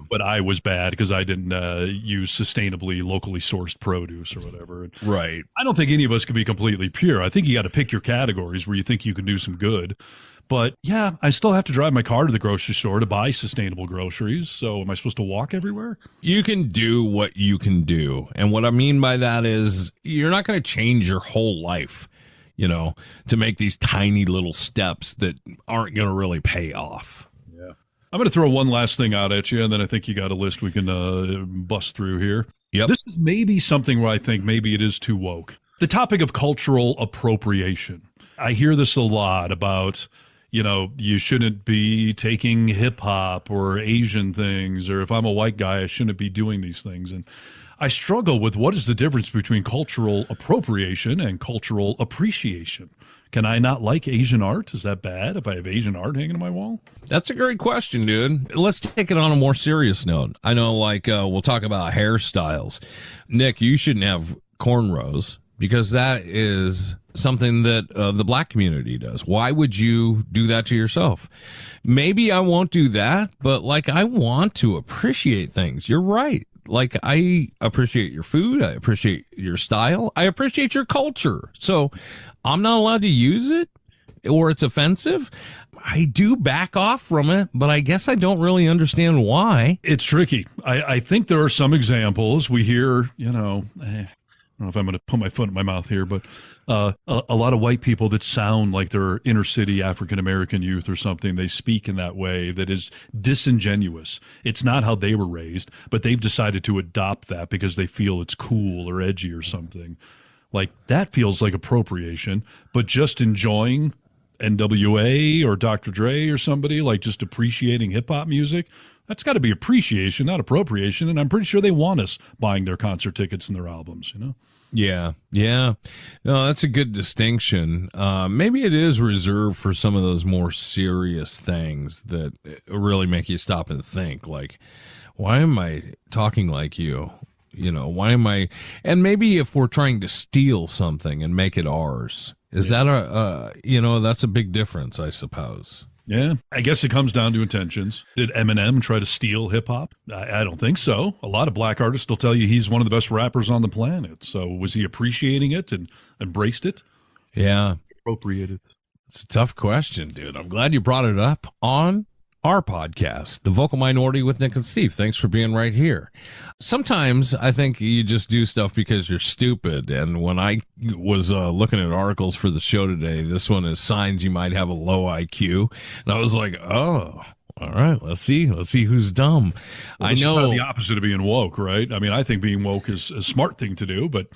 but I was bad because I didn't use sustainably locally sourced produce or whatever. Right. I don't think any of us can be completely pure. I think you got to pick your categories where you think you can do some good. But yeah, I still have to drive my car to the grocery store to buy sustainable groceries. So am I supposed to walk everywhere? You can do what you can do. And what I mean by that is you're not going to change your whole life, to make these tiny little steps that aren't going to really pay off. Yeah. I'm going to throw one last thing out at you, and then I think you got a list we can bust through here. Yep. This is maybe something where I think maybe it is too woke. The topic of cultural appropriation. I hear this a lot about, you shouldn't be taking hip hop or Asian things, or if I'm a white guy, I shouldn't be doing these things. And I struggle with what is the difference between cultural appropriation and cultural appreciation. Can I not like Asian art? Is that bad if I have Asian art hanging on my wall? That's a great question, dude. Let's take it on a more serious note. I know, we'll talk about hairstyles. Nick, you shouldn't have cornrows because that is something that the black community does. Why would you do that to yourself? Maybe I won't do that, but I want to appreciate things. You're right. I appreciate your food. I appreciate your style. I appreciate your culture. So I'm not allowed to use it, or it's offensive. I do back off from it, but I guess I don't really understand why. It's tricky. I think there are some examples we hear, I don't know if I'm going to put my foot in my mouth here, but a lot of white people that sound like they're inner city African-American youth or something, they speak in that way that is disingenuous. It's not how they were raised, but they've decided to adopt that because they feel it's cool or edgy or something. That feels like appropriation, but just enjoying NWA or Dr. Dre or somebody, just appreciating hip-hop music, that's got to be appreciation, not appropriation. And I'm pretty sure they want us buying their concert tickets and their albums, Yeah. No, that's a good distinction. Maybe it is reserved for some of those more serious things that really make you stop and think, why am I talking like you? Why am I? And maybe if we're trying to steal something and make it ours, is that that's a big difference, I suppose. Yeah, I guess it comes down to intentions. Did Eminem try to steal hip hop? I don't think so. A lot of black artists will tell you he's one of the best rappers on the planet. So was he appreciating it and embraced it? Yeah. Appropriated. It's a tough question, dude. I'm glad you brought it up on our podcast, The Vocal Minority with Nick and Steve. Thanks for being right here. Sometimes I think you just do stuff because you're stupid. And when I was looking at articles for the show today, this one is signs you might have a low IQ. And I was like, oh, all right, let's see who's dumb. Well, I know the opposite of being woke, right? I mean, I think being woke is a smart thing to do, but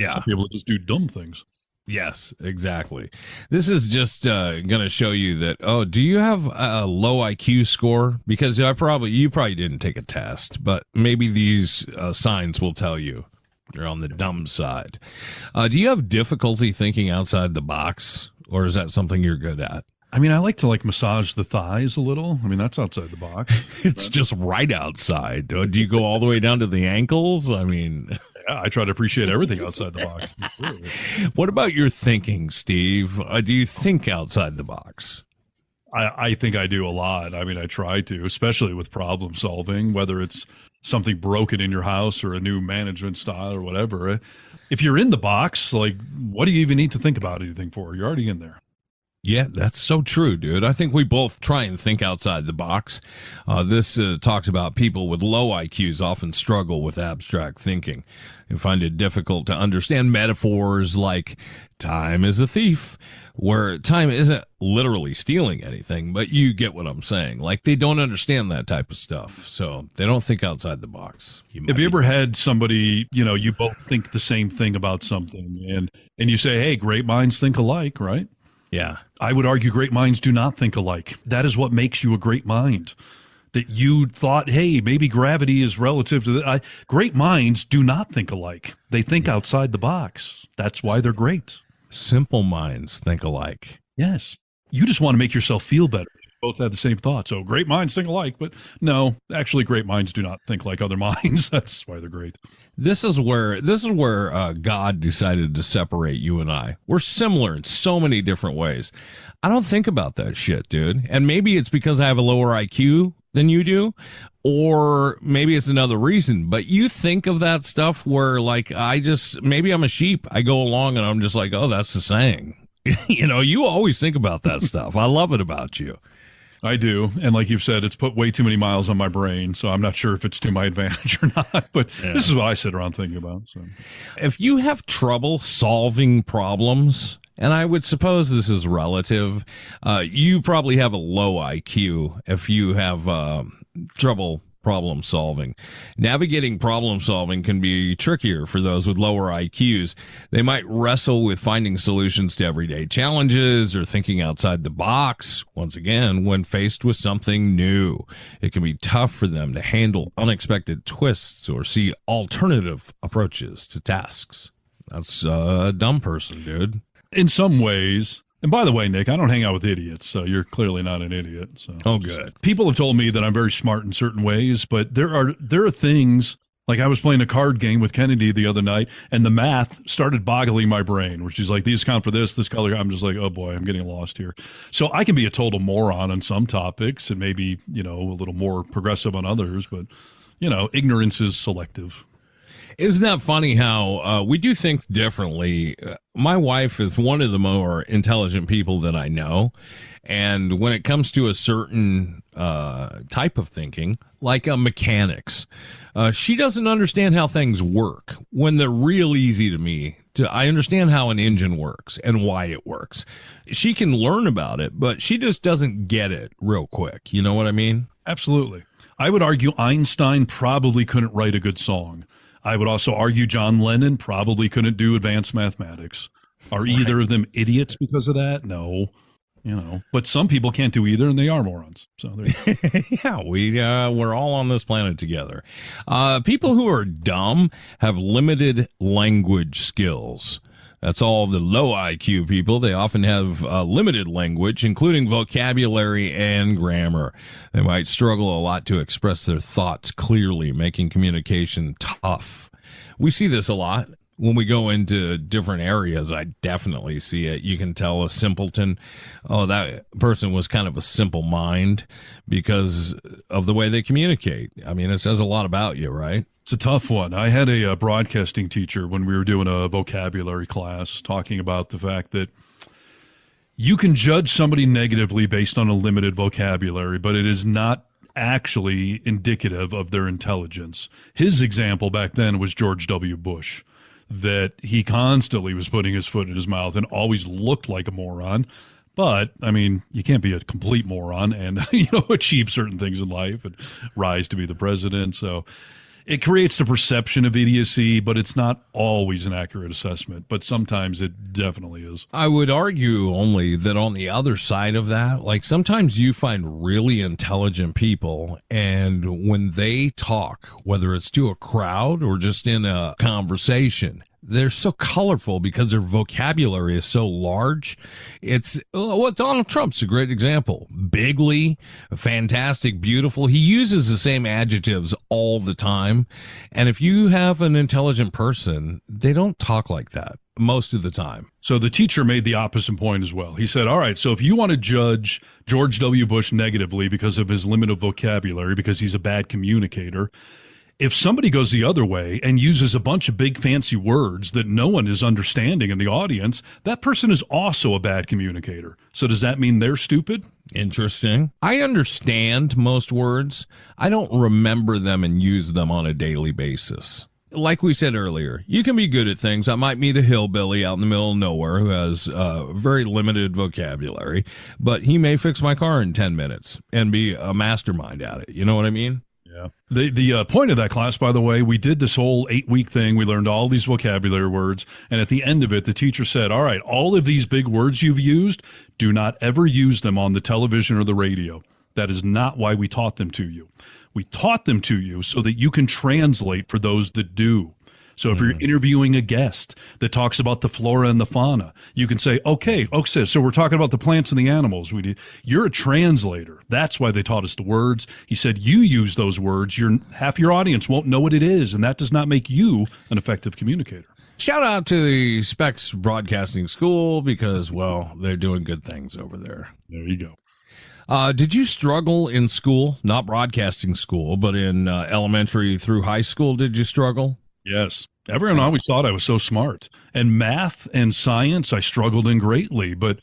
some people just do dumb things. Yes, exactly. This is just going to show you that, oh, do you have a low IQ score? Because you probably didn't take a test, but maybe these signs will tell you you're on the dumb side. Do you have difficulty thinking outside the box, or is that something you're good at? I mean, I like to massage the thighs a little. I mean, that's outside the box. It's just right outside. Do you go all the way down to the ankles? I mean... Yeah, I try to appreciate everything outside the box. What about your thinking, Steve? Do you think outside the box? I think I do a lot. I mean, I try to, especially with problem solving, whether it's something broken in your house or a new management style or whatever. If you're in the box, what do you even need to think about anything for? You're already in there. Yeah, that's so true, dude. I think we both try and think outside the box. This talks about people with low IQs often struggle with abstract thinking. They find it difficult to understand metaphors like time is a thief, where time isn't literally stealing anything, but you get what I'm saying. Like, they don't understand that type of stuff, so they don't think outside the box. Have you ever had somebody, you both think the same thing about something, and you say, hey, great minds think alike, right? Yeah. I would argue great minds do not think alike. That is what makes you a great mind. That you thought, hey, maybe gravity is relative to the... Great minds do not think alike. They think outside the box. That's why they're great. Simple minds think alike. Yes. You just want to make yourself feel better. Both have the same thought. So great minds think alike, but no, actually great minds do not think like other minds. That's why they're great. This is where God decided to separate you and I. We're similar in so many different ways. I don't think about that shit, dude. And maybe it's because I have a lower IQ than you do, or maybe it's another reason. But you think of that stuff where, maybe I'm a sheep. I go along and I'm just like, oh, that's the saying. You always think about that stuff. I love it about you. I do. And like you've said, it's put way too many miles on my brain, so I'm not sure if it's to my advantage or not. But This is what I sit around thinking about. So, if you have trouble solving problems, and I would suppose this is relative, you probably have a low IQ if you have trouble problem solving. Navigating problem solving can be trickier for those with lower IQs. They might wrestle with finding solutions to everyday challenges or thinking outside the box. Once again, when faced with something new, it can be tough for them to handle unexpected twists or see alternative approaches to tasks. That's a dumb person, dude. In some ways. And by the way, Nick, I don't hang out with idiots, so you're clearly not an idiot. So oh, good. People have told me that I'm very smart in certain ways, but there are things, like I was playing a card game with Kennedy the other night, and the math started boggling my brain, where she's like, these count for this color. I'm just like, oh boy, I'm getting lost here. So I can be a total moron on some topics and maybe, a little more progressive on others, but, ignorance is selective. Isn't that funny how we do think differently? My wife is one of the more intelligent people that I know. And when it comes to a certain type of thinking, like mechanics, she doesn't understand how things work when they're real easy to me. I understand how an engine works and why it works. She can learn about it, but she just doesn't get it real quick. You know what I mean? Absolutely. I would argue Einstein probably couldn't write a good song. I would also argue John Lennon probably couldn't do advanced mathematics. Are either of them idiots because of that? No. But some people can't do either, and they are morons. So there you go. Yeah, we're all on this planet together. People who are dumb have limited language skills. That's all the low IQ people. They often have limited language, including vocabulary and grammar. They might struggle a lot to express their thoughts clearly, making communication tough. We see this a lot when we go into different areas. I definitely see it. You can tell a simpleton, oh, that person was kind of a simple mind because of the way they communicate. I mean, it says a lot about you, right? It's a tough one. I had a broadcasting teacher when we were doing a vocabulary class talking about the fact that you can judge somebody negatively based on a limited vocabulary, but it is not actually indicative of their intelligence. His example back then was George W. Bush, that he constantly was putting his foot in his mouth and always looked like a moron. But, I mean, you can't be a complete moron and, achieve certain things in life and rise to be the president. So it creates the perception of idiocy, but it's not always an accurate assessment. But sometimes it definitely is. I would argue only that on the other side of that, like sometimes you find really intelligent people, and when they talk, whether it's to a crowd or just in a conversation, they're so colorful because their vocabulary is so large. It's Donald Trump's a great example. Bigly, fantastic, beautiful. He uses the same adjectives all the time. And if you have an intelligent person, they don't talk like that most of the time. So the teacher made the opposite point as well. He said, all right, so if you want to judge George W. Bush negatively because of his limited vocabulary, because he's a bad communicator, if somebody goes the other way and uses a bunch of big fancy words that no one is understanding in the audience, that person is also a bad communicator. So does that mean they're stupid? Interesting. I understand most words. I don't remember them and use them on a daily basis. Like we said earlier, you can be good at things. I might meet a hillbilly out in the middle of nowhere who has very limited vocabulary, but he may fix my car in 10 minutes and be a mastermind at it. You know what I mean? Yeah. The point of that class, by the way, we did this whole 8-week thing. We learned all these vocabulary words. And at the end of it, the teacher said, all right, all of these big words you've used, do not ever use them on the television or the radio. That is not why we taught them to you. We taught them to you so that you can translate for those that do. So if you're interviewing a guest that talks about the flora and the fauna, you can say, okay, so we're talking about the plants and the animals. You're a translator. That's why they taught us the words. He said, you use those words. Half your audience won't know what it is, and that does not make you an effective communicator. Shout out to the Specs Broadcasting School because, well, they're doing good things over there. There you go. Did you struggle in school? Not broadcasting school, but in elementary through high school, did you struggle? Yes. Everyone always thought I was so smart. And math and science, I struggled in greatly. But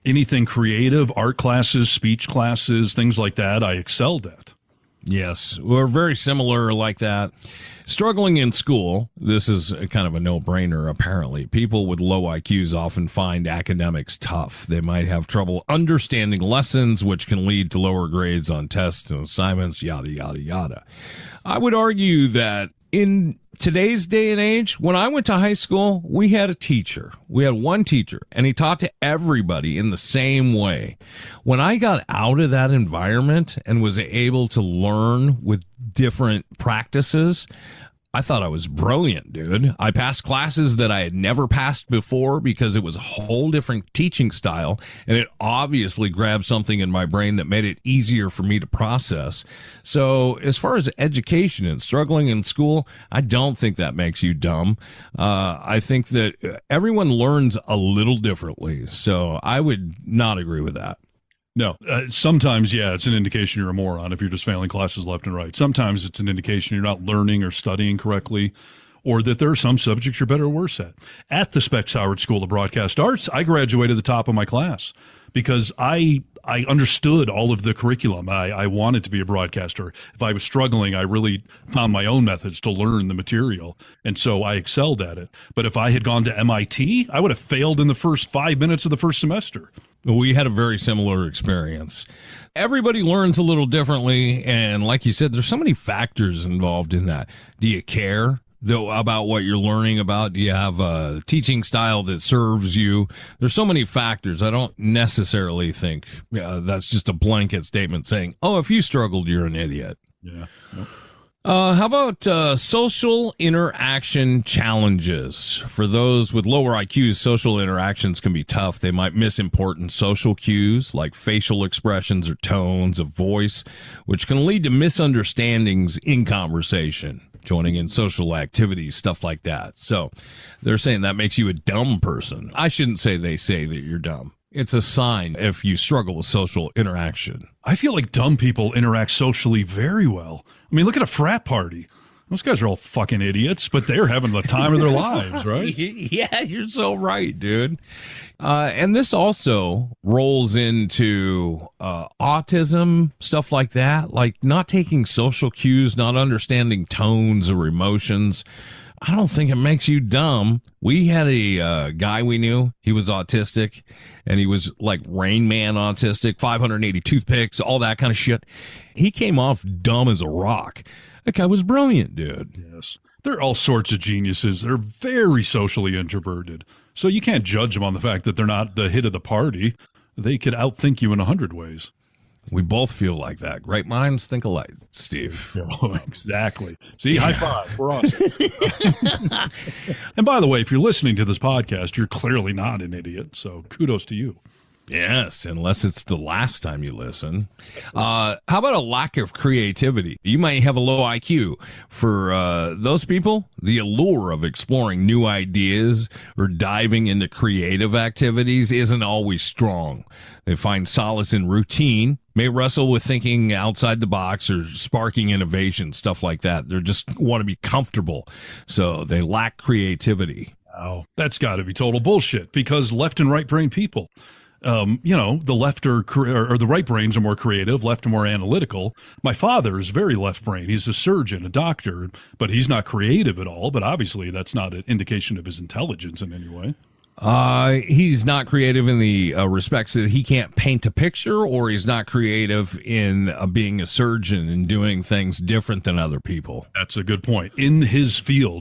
anything creative, art classes, speech classes, things like that, I excelled at. Yes, we're very similar like that. Struggling in school, this is kind of a no-brainer, apparently. People with low IQs often find academics tough. They might have trouble understanding lessons, which can lead to lower grades on tests and assignments, yada, yada, yada. I would argue that in today's day and age, when I went to high school, we had a teacher. We had one teacher, and he taught to everybody in the same way. When I got out of that environment and was able to learn with different practices, I thought I was brilliant, dude. I passed classes that I had never passed before because it was a whole different teaching style, and it obviously grabbed something in my brain that made it easier for me to process. So as far as education and struggling in school, I don't think that makes you dumb. I think that everyone learns a little differently, so I would not agree with that. No, sometimes, yeah, it's an indication you're a moron if you're just failing classes left and right. Sometimes it's an indication you're not learning or studying correctly, or that there are some subjects you're better or worse at. At the Specs Howard School of Broadcast Arts, I graduated the top of my class because I understood all of the curriculum. I wanted to be a broadcaster. If I was struggling, I really found my own methods to learn the material, and so I excelled at it. But if I had gone to MIT, I would have failed in the first 5 minutes of the first semester. We had a very similar experience. Everybody learns a little differently, and like you said, there's so many factors involved in that. Do you care about what you're learning about? Do you have a teaching style that serves you? There's so many factors. I don't necessarily think that's just a blanket statement saying, oh, if you struggled, you're an idiot. Yeah. Nope. How about social interaction challenges? For those with lower IQs, social interactions can be tough. They might miss important social cues like facial expressions or tones of voice, which can lead to misunderstandings in conversation, joining in social activities, stuff like that. So they're saying that makes you a dumb person. I shouldn't say they say that you're dumb. It's a sign if you struggle with social interaction. I feel like dumb people interact socially very well. I mean, look at a frat party. Those guys are all fucking idiots, but they're having the time of their lives, right? Yeah, you're so right, dude. And this also rolls into autism, stuff like that, like not taking social cues, not understanding tones or emotions. I don't think it makes you dumb. We had a guy we knew. He was autistic, and he was like Rain Man autistic, 580 toothpicks, all that kind of shit. He came off dumb as a rock. That guy was brilliant, dude. Yes. There are all sorts of geniuses that are very socially introverted. So you can't judge them on the fact that they're not the hit of the party. They could outthink you in 100 ways. We both feel like that. Great minds think alike, Steve. Oh, exactly. See, high five. We're awesome. And by the way, if you're listening to this podcast, you're clearly not an idiot. So kudos to you. Yes, unless it's the last time you listen. How about a lack of creativity? You might have a low IQ. For those people, the allure of exploring new ideas or diving into creative activities isn't always strong. They find solace in routine, may wrestle with thinking outside the box or sparking innovation, stuff like that. They just want to be comfortable, so they lack creativity. Oh, that's got to be total bullshit, because left and right brain people, the left or the right brains are more creative, left are more analytical. My father is very left brain. He's a surgeon, a doctor, but he's not creative at all. But obviously that's not an indication of his intelligence in any way. He's not creative in the respects that he can't paint a picture, or he's not creative in being a surgeon and doing things different than other people. That's a good point. In his field,